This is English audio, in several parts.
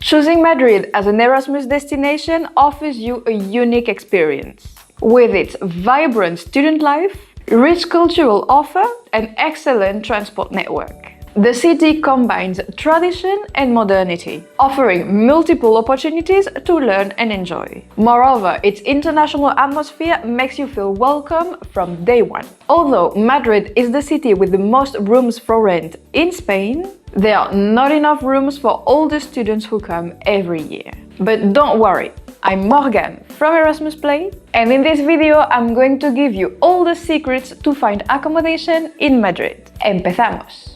Choosing Madrid as an Erasmus destination offers you a unique experience. With its vibrant student life, rich cultural offer, and excellent transport network. The city combines tradition and modernity, offering multiple opportunities to learn and enjoy. Moreover, its international atmosphere makes you feel welcome from day one. Although Madrid is the city with the most rooms for rent in Spain, there are not enough rooms for all the students who come every year. But don't worry, I'm Morgan from Erasmus Play, and in this video I'm going to give you all the secrets to find accommodation in Madrid. Empezamos!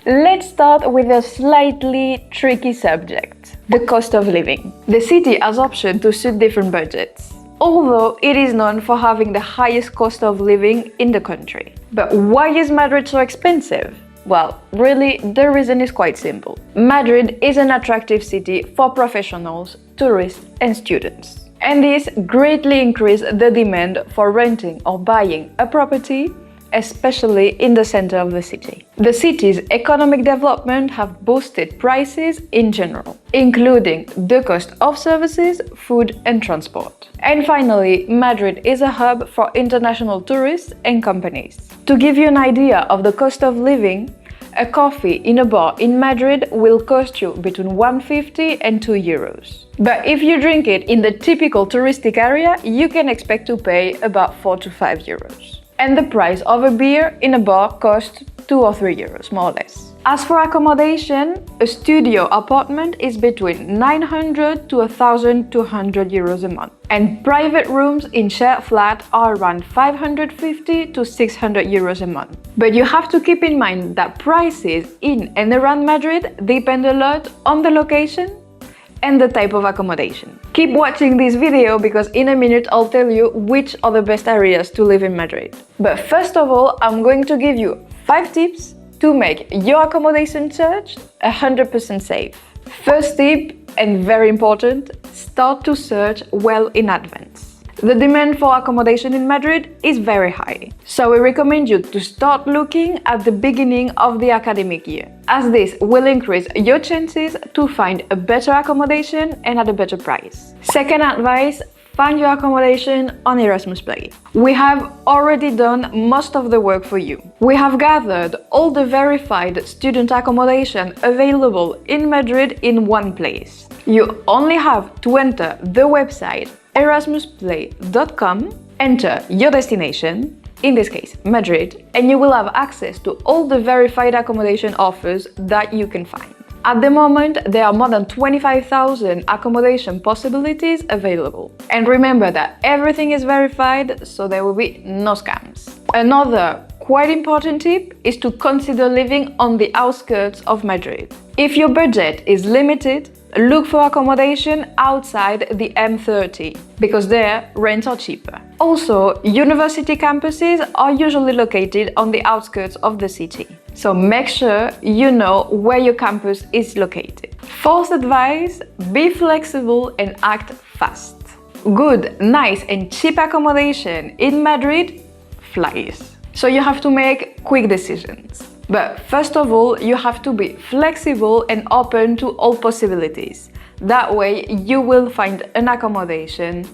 Let's start with a slightly tricky subject, the cost of living. The city has options to suit different budgets, although it is known for having the highest cost of living in the country. But why is Madrid so expensive? Well, really, the reason is quite simple. Madrid is an attractive city for professionals, tourists and students. And this greatly increases the demand for renting or buying a property, especially in the center of the city. The city's economic development have boosted prices in general, including the cost of services, food and transport. And finally, Madrid is a hub for international tourists and companies. To give you an idea of the cost of living, a coffee in a bar in Madrid will cost you between 1.50 and €2. But if you drink it in the typical touristic area, you can expect to pay about 4 to 5 euros. And the price of a beer in a bar costs 2 or 3 euros, more or less. As for accommodation, a studio apartment is between 900 to 1,200 euros a month. And private rooms in shared flat are around 550 to 600 euros a month. But you have to keep in mind that prices in and around Madrid depend a lot on the location and the type of accommodation. Keep watching this video because in a minute I'll tell you which are the best areas to live in Madrid. But first of all, I'm going to give you 5 tips to make your accommodation search 100% safe. First tip, and very important, start to search well in advance. The demand for accommodation in Madrid is very high, so we recommend you to start looking at the beginning of the academic year, as this will increase your chances to find a better accommodation and at a better price. Second advice, find your accommodation on Erasmus Play. We have already done most of the work for you. We have gathered all the verified student accommodation available in Madrid in one place. You only have to enter the website erasmusplay.com, enter your destination, in this case Madrid, and you will have access to all the verified accommodation offers that you can find. At the moment, there are more than 25,000 accommodation possibilities available. And remember that everything is verified, so there will be no scams. Another quite important tip is to consider living on the outskirts of Madrid. If your budget is limited, look for accommodation outside the M30, because there rents are cheaper. Also, university campuses are usually located on the outskirts of the city, so make sure you know where your campus is located. Fourth advice, be flexible and act fast. Good, nice and cheap accommodation in Madrid flies, so you have to make quick decisions. But first of all, you have to be flexible and open to all possibilities. That way, you will find an accommodation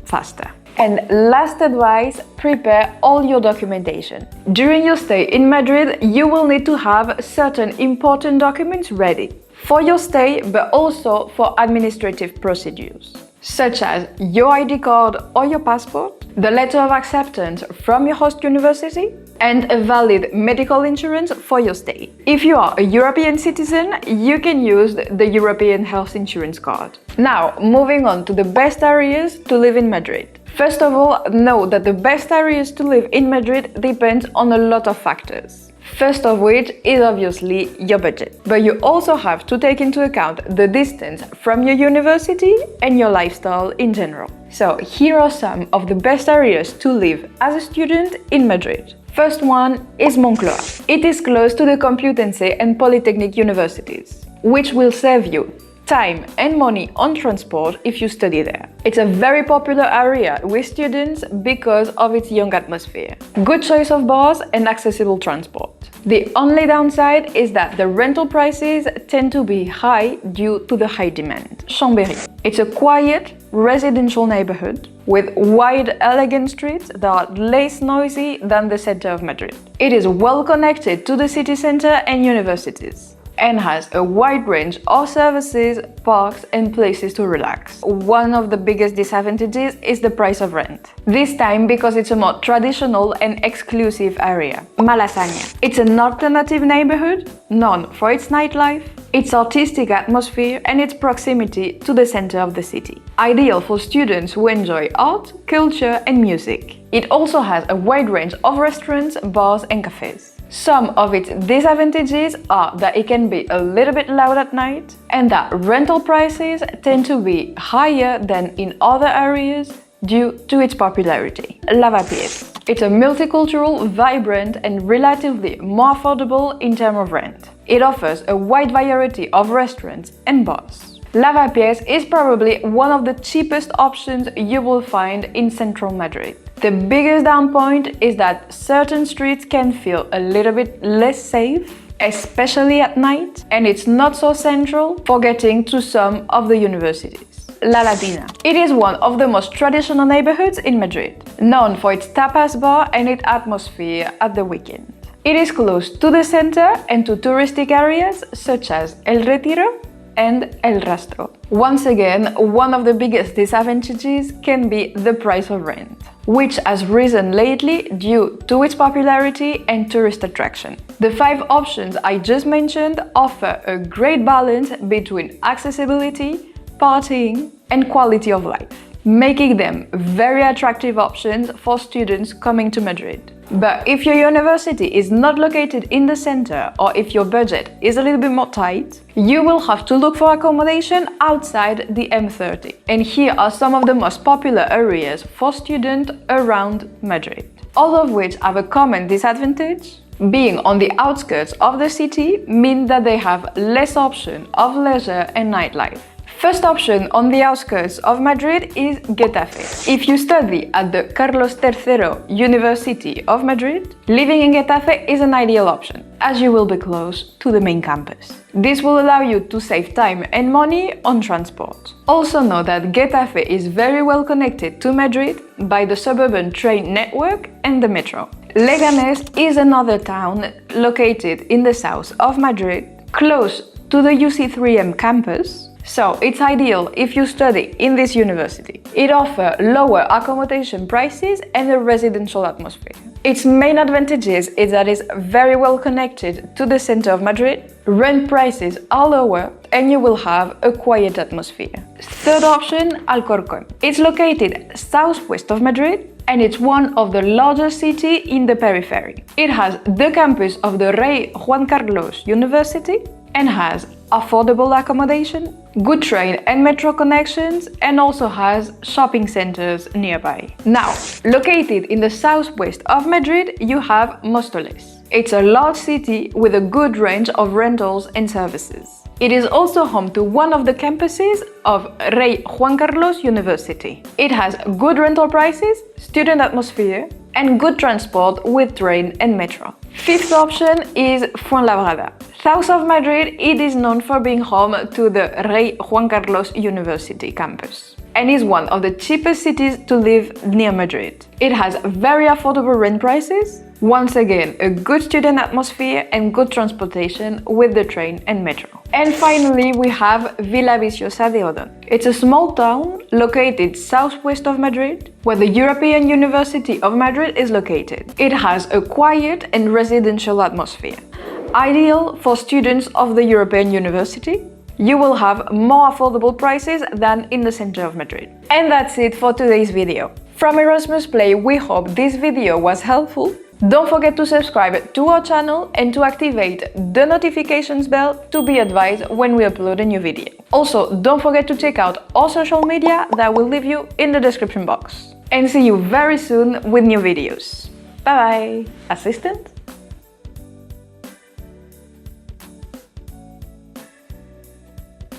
faster. And last advice, prepare all your documentation. During your stay in Madrid, you will need to have certain important documents ready for your stay, but also for administrative procedures, such as your ID card or your passport, the letter of acceptance from your host university, and a valid medical insurance for your stay. If you are a European citizen, you can use the European Health Insurance card. Now, moving on to the best areas to live in Madrid. First of all, know that the best areas to live in Madrid depends on a lot of factors. First of which is obviously your budget. But you also have to take into account the distance from your university and your lifestyle in general. So here are some of the best areas to live as a student in Madrid. First one is Moncloa. It is close to the Complutense and Polytechnic universities, which will save you time and money on transport if you study there. It's a very popular area with students because of its young atmosphere, good choice of bars and accessible transport. The only downside is that the rental prices tend to be high due to the high demand. Chambéry. It's a quiet, residential neighborhood with wide, elegant streets that are less noisy than the center of Madrid. It is well connected to the city center and universities, and has a wide range of services, parks and places to relax. One of the biggest disadvantages is the price of rent. This time because it's a more traditional and exclusive area. Malasaña. It's an alternative neighborhood known for its nightlife, its artistic atmosphere and its proximity to the center of the city. Ideal for students who enjoy art, culture and music. It also has a wide range of restaurants, bars and cafes. Some of its disadvantages are that it can be a little bit loud at night and that rental prices tend to be higher than in other areas due to its popularity. Lavapiés. It's a multicultural, vibrant and relatively more affordable in terms of rent. It offers a wide variety of restaurants and bars. Lavapiés is probably one of the cheapest options you will find in central Madrid. The biggest down point is that certain streets can feel a little bit less safe, especially at night, and it's not so central for getting to some of the universities. La Latina. It is one of the most traditional neighborhoods in Madrid, known for its tapas bar and its atmosphere at the weekend. It is close to the center and to touristic areas such as El Retiro and El Rastro. Once again, one of the biggest disadvantages can be the price of rent, which has risen lately due to its popularity and tourist attraction. The 5 options I just mentioned offer a great balance between accessibility, partying and quality of life, making them very attractive options for students coming to Madrid. But if your university is not located in the center or if your budget is a little bit more tight, you will have to look for accommodation outside the M30. And here are some of the most popular areas for students around Madrid, all of which have a common disadvantage. Being on the outskirts of the city means that they have less option of leisure and nightlife. First option on the outskirts of Madrid is Getafe. If you study at the Carlos III University of Madrid, living in Getafe is an ideal option, as you will be close to the main campus. This will allow you to save time and money on transport. Also know that Getafe is very well connected to Madrid by the suburban train network and the metro. Leganés is another town located in the south of Madrid, close to the UC3M campus. So it's ideal if you study in this university. It offers lower accommodation prices and a residential atmosphere. Its main advantages is that it's very well connected to the center of Madrid, rent prices are lower, and you will have a quiet atmosphere. Third option, Alcorcón. It's located southwest of Madrid and it's one of the largest cities in the periphery. It has the campus of the Rey Juan Carlos University and has affordable accommodation, good train and metro connections, and also has shopping centers nearby. Now, located in the southwest of Madrid, you have Móstoles. It's a large city with a good range of rentals and services. It is also home to one of the campuses of Rey Juan Carlos University. It has good rental prices, student atmosphere, and good transport with train and metro. Fifth option is Fuenlabrada. South of Madrid, it is known for being home to the Rey Juan Carlos University campus and is one of the cheapest cities to live near Madrid. It has very affordable rent prices, once again a good student atmosphere and good transportation with the train and metro. And finally we have Villaviciosa de Odón. It's a small town located southwest of Madrid where the European University of Madrid is located. It has a quiet and residential atmosphere. Ideal for students of the European University. You will have more affordable prices than in the center of Madrid. And that's it for today's video. From Erasmus Play, we hope this video was helpful. Don't forget to subscribe to our channel and to activate the notifications bell to be advised when we upload a new video. Also, don't forget to check out our social media that will leave you in the description box. And see you very soon with new videos. Bye bye! Assistant?